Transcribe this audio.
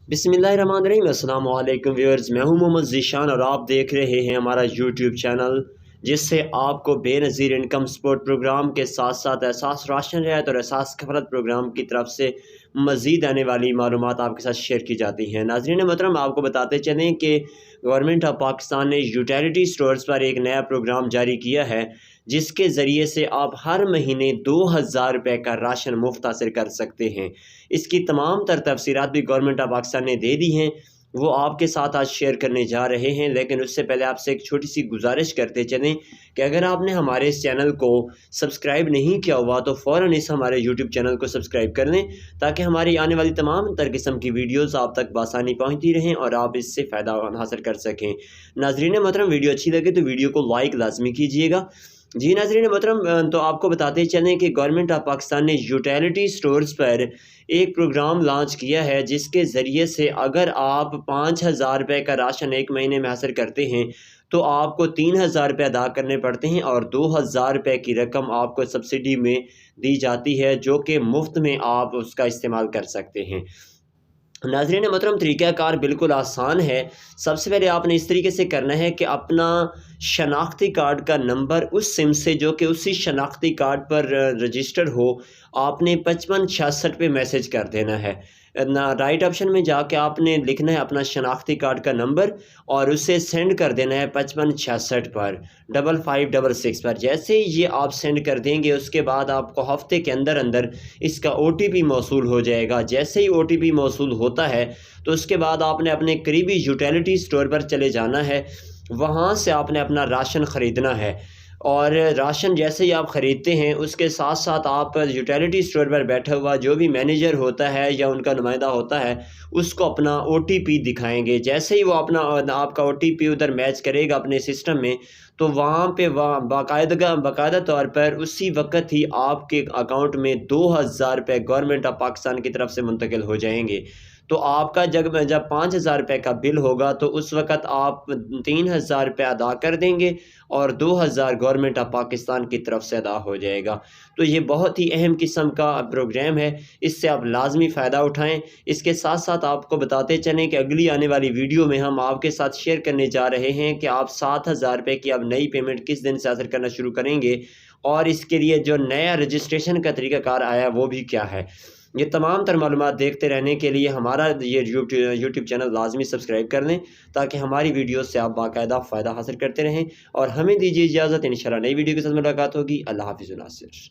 बिस्मिल्लाहिर्रहमानिर्रहीम। अस्सलाम वालेकुम व्यूअर्स, मैं हूं मोहम्मद ज़ीशान और आप देख रहे हैं हमारा यूट्यूब चैनल, जिससे आपको बेनज़ीर इनकम सपोर्ट प्रोग्राम के साथ साथ एहसास राशन रियायत और एहसास खफरत प्रोग्राम की तरफ से मज़ीद आने वाली मालूमात आपके साथ शेयर की जाती हैं। नाज़रीन मोहतरम, आपको बताते चलें कि गवर्नमेंट ऑफ पाकिस्तान ने यूटिलिटी स्टोर्स पर एक नया प्रोग्राम जारी किया है, जिसके ज़रिए से आप हर महीने 2000 रुपये का राशन मुफ्त हासिल कर सकते हैं। इसकी तमाम तर तफसीलात भी गवर्नमेंट ऑफ पाकिस्तान ने दे दी हैं, वो आपके साथ आज शेयर करने जा रहे हैं। लेकिन उससे पहले आपसे एक छोटी सी गुजारिश करते चलें कि अगर आपने हमारे इस चैनल को सब्सक्राइब नहीं किया हुआ तो फ़ौरन इस हमारे यूट्यूब चैनल को सब्सक्राइब कर लें, ताकि हमारी आने वाली तमाम तर किस्म की वीडियोज़ आप तक बआसानी पहुँचती रहें और आप इससे फ़ायदा हासिल कर सकें। नाज़रीन मोहतरम, वीडियो अच्छी लगे तो वीडियो को लाइक लाजमी कीजिएगा। जी नाज़रीन मोहतरम, तो आपको बताते चलें कि गवर्नमेंट ऑफ पाकिस्तान ने यूटिलिटी स्टोर्स पर एक प्रोग्राम लॉन्च किया है, जिसके ज़रिए से अगर आप 5000 रुपये का राशन एक महीने में हासिल करते हैं तो आपको 3000 रुपये अदा करने पड़ते हैं और 2000 रुपये की रकम आपको सब्सिडी में दी जाती है, जो कि मुफ्त में आप उसका इस्तेमाल कर सकते हैं। नाज़रीन मोहतरम, तरीक़ाकार बिल्कुल आसान है। सबसे पहले आपने इस तरीके से करना है कि अपना शनाख्ती कार्ड का नंबर उस सिम से जो कि उसी शनाख्ती कार्ड पर रजिस्टर हो, आपने 5566 पे मैसेज कर देना है। ना राइट ऑप्शन में जाके आपने लिखना है अपना शनाख्ती कार्ड का नंबर और उसे सेंड कर देना है 5566 पर 5566 पर। जैसे ही ये आप सेंड कर देंगे, उसके बाद आपको हफ्ते के अंदर अंदर इसका OTP मौसूल हो जाएगा। जैसे ही OTP मौसूल होता है तो उसके बाद आपने अपने करीबी यूटिलिटी स्टोर पर चले जाना है, वहाँ से आपने अपना राशन ख़रीदना है। और राशन जैसे ही आप ख़रीदते हैं, उसके साथ साथ आप यूटिलिटी स्टोर पर बैठा हुआ जो भी मैनेजर होता है या उनका नुमाइंदा होता है, उसको अपना OTP दिखाएंगे। जैसे ही वो अपना आपका OTP उधर मैच करेगा अपने सिस्टम में, तो वहाँ पे बाकायदा तौर पर उसी वक्त ही आपके अकाउंट में 2000 रुपये गवर्नमेंट ऑफ पाकिस्तान की तरफ से मुंतकिल हो जाएंगे। तो आपका जब 5000 रुपये का बिल होगा तो उस वक़्त आप 3000 रुपये अदा कर देंगे और 2000 गवर्नमेंट ऑफ पाकिस्तान की तरफ से अदा हो जाएगा। तो ये बहुत ही अहम किस्म का प्रोग्राम है, इससे आप लाजमी फ़ायदा उठाएँ। इसके साथ साथ आपको बताते चलें कि अगली आने वाली वीडियो में हम आपके साथ शेयर करने जा रहे हैं कि आप 7000 रुपये की अब नई पेमेंट किस दिन से हासिल करना शुरू करेंगे और इसके लिए जो नया रजिस्ट्रेशन का तरीक़ाकार आया वो भी क्या है। ये तमाम तर मालूमात देखते रहने के लिए हमारा ये यूट्यूब चैनल लाजमी सब्सक्राइब कर लें, ताकि हमारी वीडियो से आप बाकायदा फ़ायदा हासिल करते रहें। और हमें दीजिए इजाज़त, इंशाल्लाह नई वीडियो के साथ मुलाकात होगी। अल्लाह हाफ़िज़ नासिर।